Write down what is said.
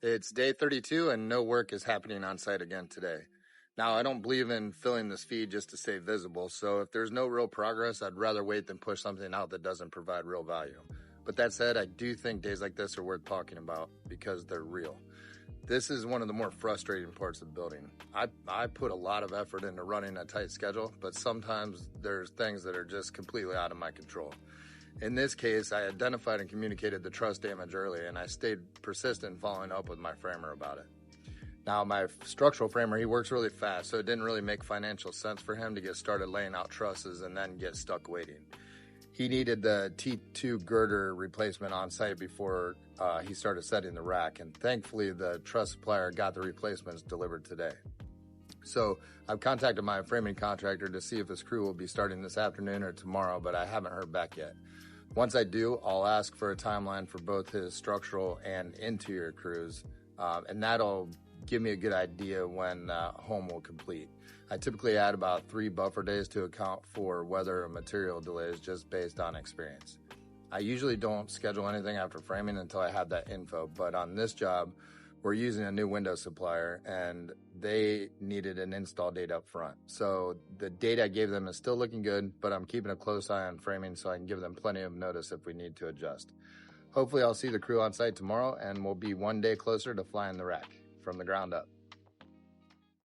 It's day 32 and no work is happening on site again today. Now, I don't believe in filling this feed just to stay visible, so if there's no real progress, I'd rather wait than push something out that doesn't provide real value. But that said, I do think days like this are worth talking about because they're real. This is one of the more frustrating parts of building. I put a lot of effort into running a tight schedule, but sometimes there's things that are just completely out of my control. In this case, I identified and communicated the truss damage early, and I stayed persistent in following up with my framer about it. Now, my structural framer, he works really fast, so it didn't really make financial sense for him to get started laying out trusses and then get stuck waiting. He needed the T2 girder replacement on site before he started setting the rack, and thankfully the truss supplier got the replacements delivered today. So I've contacted my framing contractor to see if his crew will be starting this afternoon or tomorrow, but I haven't heard back yet. Once I do, I'll ask for a timeline for both his structural and interior crews, and that'll give me a good idea when home will complete. I typically add about 3 buffer days to account for weather or material delays just based on experience. I usually don't schedule anything after framing until I have that info, but on this job, we're using a new window supplier and they needed an install date up front. So the date I gave them is still looking good, but I'm keeping a close eye on framing so I can give them plenty of notice if we need to adjust. Hopefully I'll see the crew on site tomorrow and we'll be one day closer to flying the rack from the ground up.